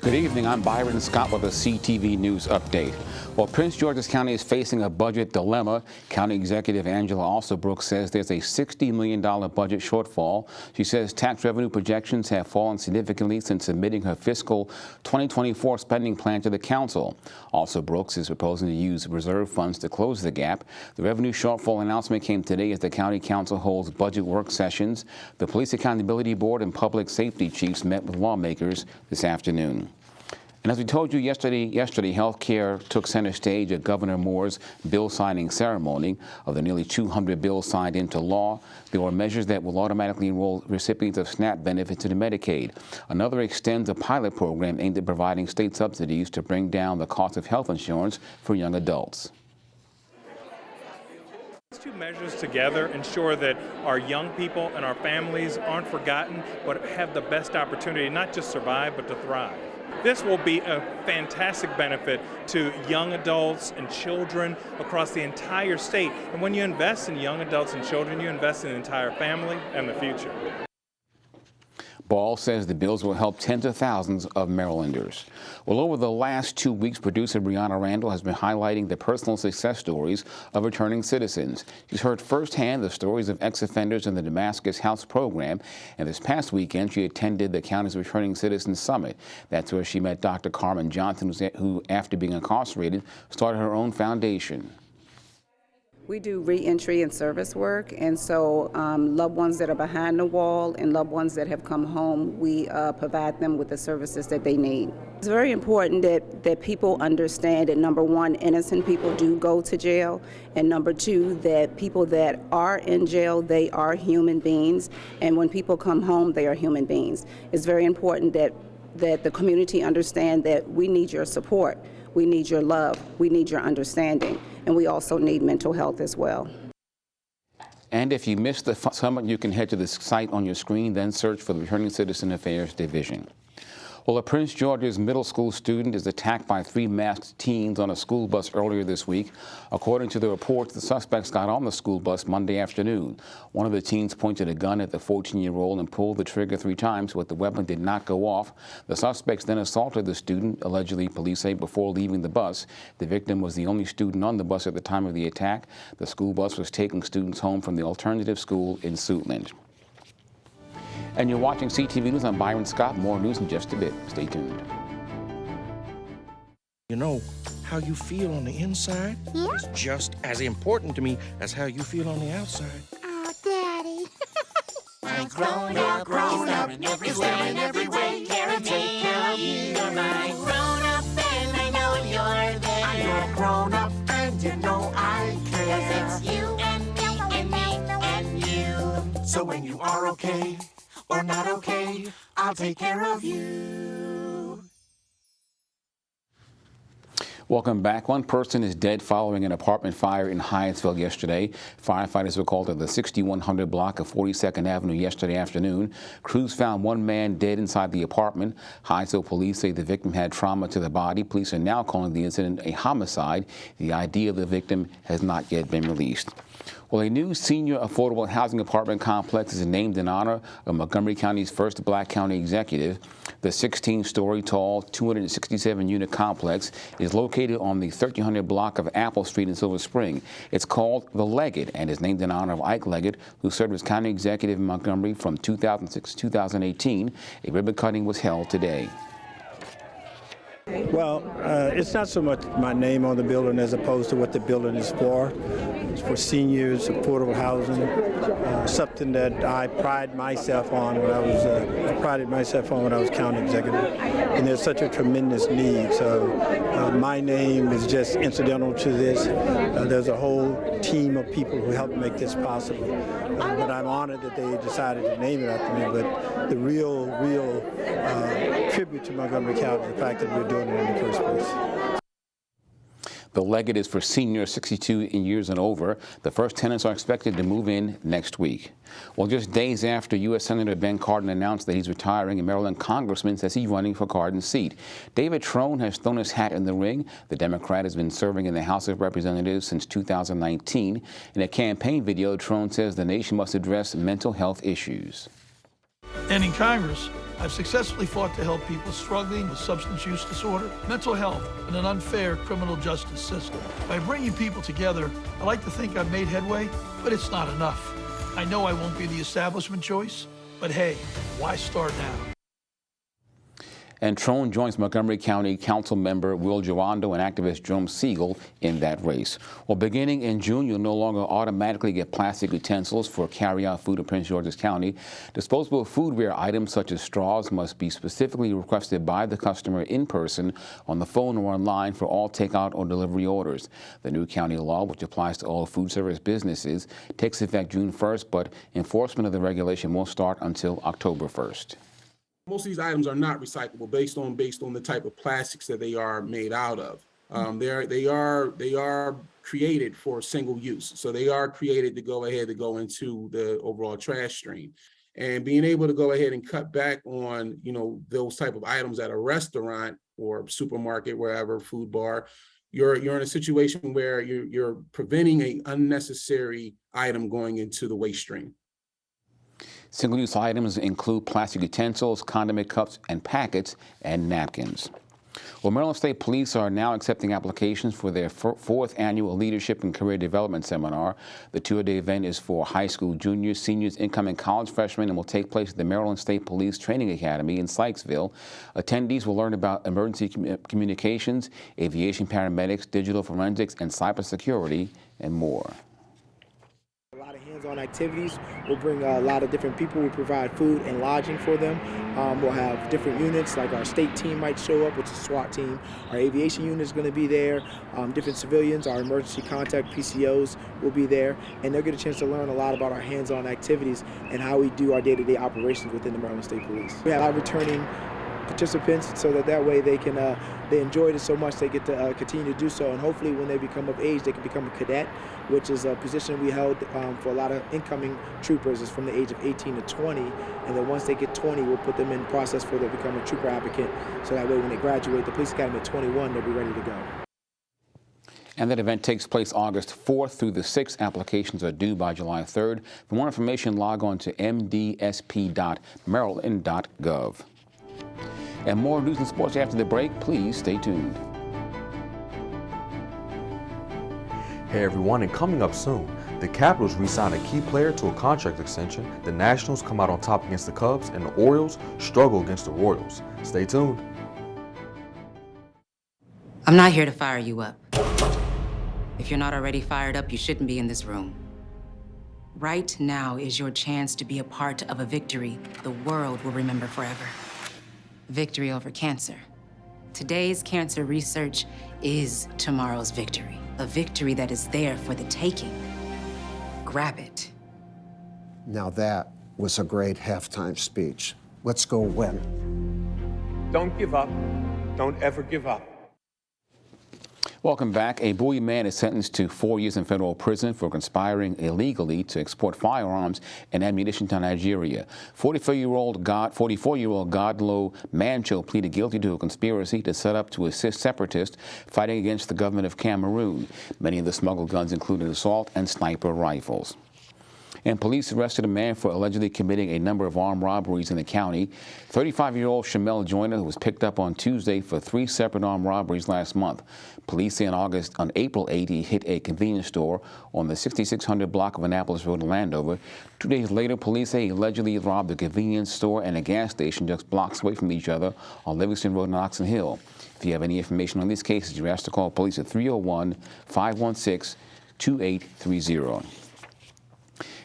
Good evening. I'm Byron Scott with a CTV News update. Well, Prince George's County is facing a budget dilemma. County Executive Angela Alsabrook says there's a $60 million budget shortfall. She says tax revenue projections have fallen significantly since submitting her fiscal 2024 spending plan to the council. Alsabrook is proposing to use reserve funds to close the gap. The revenue shortfall announcement came today as the county council holds budget work sessions. The Police Accountability Board and public safety chiefs met with lawmakers this afternoon. And as we told you yesterday, health care took center stage at Governor Moore's bill signing ceremony. Of the nearly 200 bills signed into law, there were measures that will automatically enroll recipients of SNAP benefits into Medicaid. Another extends a pilot program aimed at providing state subsidies to bring down the cost of health insurance for young adults. These two measures together ensure that our young people and our families aren't forgotten, but have the best opportunity not just survive, but to thrive. This will be a fantastic benefit to young adults and children across the entire state. And when you invest in young adults and children, you invest in the entire family and the future. Ball says the bills will help tens of thousands of Marylanders. Well, over the last 2 weeks, producer Brianna Randall has been highlighting the personal success stories of returning citizens. She's heard firsthand the stories of ex-offenders in the Damascus House program, and this past weekend she attended the county's Returning Citizens Summit. That's where she met Dr. Carmen Johnson, who, after being incarcerated, started her own foundation. We do reentry and service work, and so loved ones that are behind the wall and loved ones that have come home, we provide them with the services that they need. It's very important that people understand that, number one, innocent people do go to jail, and number two, that people that are in jail, they are human beings, and when people come home, they are human beings. It's very important that the community understand that we need your support. We need your love, we need your understanding, and we also need mental health as well. And if you missed the summit, you can head to the site on your screen, then search for the Returning Citizen Affairs Division. Well, a Prince George's middle school student is attacked by 3 masked teens on a school bus earlier this week. According to the reports, the suspects got on the school bus Monday afternoon. One of the teens pointed a gun at the 14-year-old and pulled the trigger 3 times, but the weapon did not go off. The suspects then assaulted the student, allegedly, police say, before leaving the bus. The victim was the only student on the bus at the time of the attack. The school bus was taking students home from the alternative school in Suitland. And you're watching CTV News. I'm Byron Scott. More news in just a bit. Stay tuned. You know, how you feel on the inside is just as important to me as how you feel on the outside. Oh, Daddy. I'm grown up, is there in every way, care and take care of you. You're my grown up and I know you're there. I'm your grown up and you know I care. 'Cause it's you and me and me and you. So when you are okay or not okay, I'll take care of you. Welcome back. One person is dead following an apartment fire in Hyattsville yesterday. Firefighters were called to the 6100 block of 42nd Avenue yesterday afternoon. Crews found one man dead inside the apartment. Hyattsville police say the victim had trauma to the body. Police are now calling the incident a homicide. The ID of the victim has not yet been released. Well, a new senior affordable housing apartment complex is named in honor of Montgomery County's first black county executive. The 16-story tall, 267-unit complex is located on the 1300 block of Apple Street in Silver Spring. It's called The Leggett and is named in honor of Ike Leggett, who served as county executive in Montgomery from 2006 to 2018. A ribbon cutting was held today. Well, it's not so much my name on the building as opposed to what the building is for. It's for seniors, affordable housing, something that I pride myself on when I prided myself on when I was county executive. And there's such a tremendous need. So my name is just incidental to this. There's a whole team of people who helped make this possible. But I'm honored that they decided to name it after me. But the real tribute to Montgomery County is the fact that we're doing it in the first place. The Leggett is for seniors 62 years and over. The first tenants are expected to move in next week. Well, just days after U.S. Senator Ben Cardin announced that he's retiring, a Maryland congressman says he's running for Cardin's seat. David Trone has thrown his hat in the ring. The Democrat has been serving in the House of Representatives since 2019. In a campaign video, Trone says the nation must address mental health issues. And in Congress, I've successfully fought to help people struggling with substance use disorder, mental health, and an unfair criminal justice system. By bringing people together, I like to think I've made headway, but it's not enough. I know I won't be the establishment choice, but hey, why start now? And Trone joins Montgomery County Council member Will Gerando and activist Jerome Siegel in that race. Well, beginning in June, you'll no longer automatically get plastic utensils for carry-out food in Prince George's County. Disposable foodware items such as straws must be specifically requested by the customer in person, on the phone, or online for all takeout or delivery orders. The new county law, which applies to all food service businesses, takes effect June 1st, but enforcement of the regulation won't start until October 1st. Most of these items are not recyclable based on the type of plastics that they are made out of. They are created for single use, so they are created to go into the overall trash stream. And being able to go ahead and cut back on those type of items at a restaurant or supermarket, wherever, food bar, you're in a situation where you're preventing an unnecessary item going into the waste stream. Single-use items include plastic utensils, condiment cups and packets, and napkins. Well, Maryland State Police are now accepting applications for their fourth annual Leadership and Career Development Seminar. The two-day event is for high school juniors, seniors, incoming college freshmen, and will take place at the Maryland State Police Training Academy in Sykesville. Attendees will learn about emergency communications, aviation paramedics, digital forensics, and cybersecurity, and more. On activities. We'll bring a lot of different people. We provide food and lodging for them. We'll have different units, like our state team might show up, which is a SWAT team. Our aviation unit is going to be there. Different civilians, our emergency contact PCOs will be there, and they'll get a chance to learn a lot about our hands-on activities and how we do our day-to-day operations within the Maryland State Police. We have our returning participants so that way they can they enjoyed it so much they get to continue to do so, and hopefully when they become of age they can become a cadet, which is a position we held for a lot of incoming troopers. Is from the age of 18 to 20, and then once they get 20 we'll put them in the process for them to become a trooper applicant, so that way when they graduate the police academy at 21 they'll be ready to go. And that event takes place August 4th through the 6th. Applications are due by July 3rd. For more information, log on to mdsp.maryland.gov. And more news and sports after the break. Please stay tuned. Hey everyone, and coming up soon, the Capitals re-sign a key player to a contract extension, the Nationals come out on top against the Cubs, and the Orioles struggle against the Royals. Stay tuned. I'm not here to fire you up. If you're not already fired up, you shouldn't be in this room. Right now is your chance to be a part of a victory the world will remember forever. Victory over cancer. Today's cancer research is tomorrow's victory. A victory that is there for the taking. Grab it. Now that was a great halftime speech. Let's go win. Don't give up. Don't ever give up. Welcome back. A Bowie man is sentenced to 4 years in federal prison for conspiring illegally to export firearms and ammunition to Nigeria. 44-year-old Godlow Mancho pleaded guilty to a conspiracy to set up to assist separatists fighting against the government of Cameroon. Many of the smuggled guns included assault and sniper rifles. And police arrested a man for allegedly committing a number of armed robberies in the county. 35-year-old Shamel Joyner, who was picked up on Tuesday for 3 separate armed robberies last month. Police say on April 8, he hit a convenience store on the 6600 block of Annapolis Road in Landover. 2 days later, police say he allegedly robbed a convenience store and a gas station just blocks away from each other on Livingston Road in Oxon Hill. If you have any information on these cases, you're asked to call police at 301-516-2830.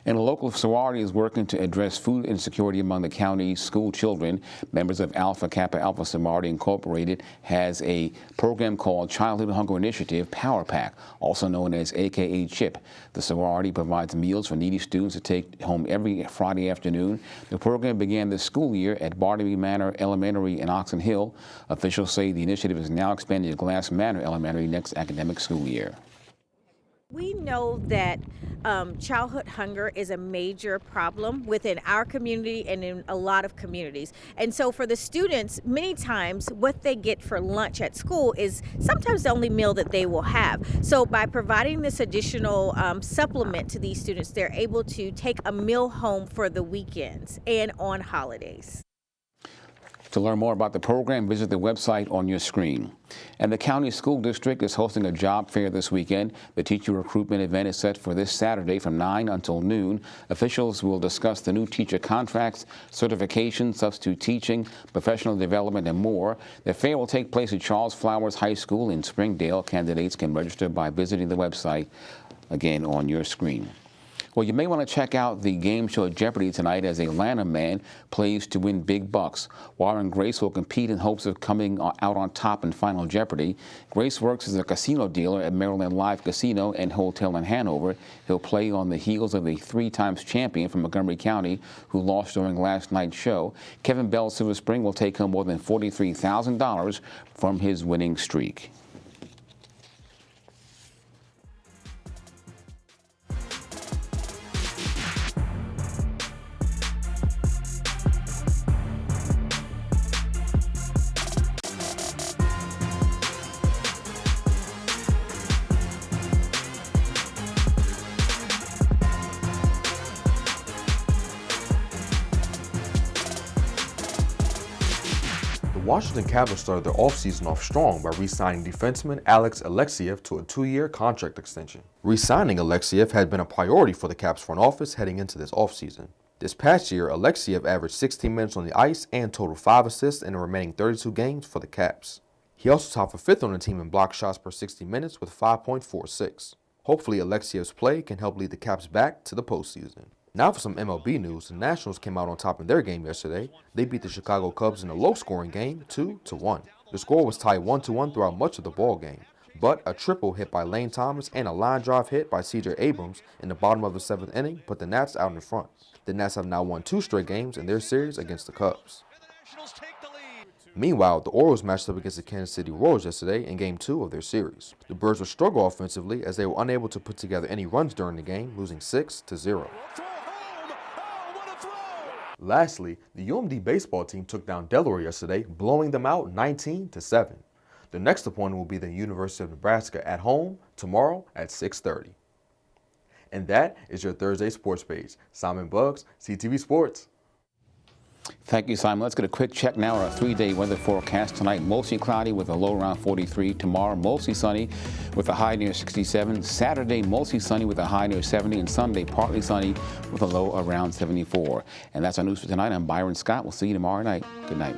And a local sorority is working to address food insecurity among the county's school children. Members of Alpha Kappa Alpha Sorority Incorporated has a program called Childhood Hunger Initiative Power Pack, also known as AKA CHIP. The sorority provides meals for needy students to take home every Friday afternoon. The program began this school year at Barnaby Manor Elementary in Oxon Hill. Officials say the initiative is now expanded to Glass Manor Elementary next academic school year. We know that childhood hunger is a major problem within our community and in a lot of communities. And so for the students, many times what they get for lunch at school is sometimes the only meal that they will have. So by providing this additional supplement to these students, they're able to take a meal home for the weekends and on holidays. To learn more about the program, visit the website on your screen. And the county school district is hosting a job fair this weekend. The teacher recruitment event is set for this Saturday from 9 until noon. Officials will discuss the new teacher contracts, certification, substitute teaching, professional development, and more. The fair will take place at Charles Flowers High School in Springdale. Candidates can register by visiting the website, again, on your screen. Well, you may want to check out the game show Jeopardy tonight as a Lanham man plays to win big bucks. Warren Grace will compete in hopes of coming out on top in Final Jeopardy. Grace works as a casino dealer at Maryland Live Casino and Hotel in Hanover. He'll play on the heels of a 3-time champion from Montgomery County who lost during last night's show. Kevin Bell Silver Spring will take home more than $43,000 from his winning streak. The Washington Capitals started their offseason off strong by re-signing defenseman Alex Alexiev to a 2-year contract extension. Re-signing Alexiev had been a priority for the Caps front office heading into this offseason. This past year, Alexiev averaged 16 minutes on the ice and totaled 5 assists in the remaining 32 games for the Caps. He also topped for 5th on the team in block shots per 60 minutes with 5.46. Hopefully, Alexiev's play can help lead the Caps back to the postseason. Now for some MLB news, the Nationals came out on top in their game yesterday. They beat the Chicago Cubs in a low-scoring game, 2-1. The score was tied 1-1 throughout much of the ball game, but a triple hit by Lane Thomas and a line drive hit by C.J. Abrams in the bottom of the 7th inning put the Nats out in front. The Nats have now won 2 straight games in their series against the Cubs. Meanwhile, the Orioles matched up against the Kansas City Royals yesterday in Game 2 of their series. The Birds would struggle offensively as they were unable to put together any runs during the game, losing 6-0. Lastly, the UMD baseball team took down Delaware yesterday, blowing them out 19-7. The next opponent will be the University of Nebraska at home tomorrow at 6:30. And that is your Thursday Sports Page. Simon Buggs, CTV Sports. Thank you, Simon. Let's get a quick check now. Our 3-day weather forecast tonight: mostly cloudy with a low around 43. Tomorrow, mostly sunny with a high near 67. Saturday, mostly sunny with a high near 70. And Sunday, partly sunny with a low around 74. And that's our news for tonight. I'm Byron Scott. We'll see you tomorrow night. Good night.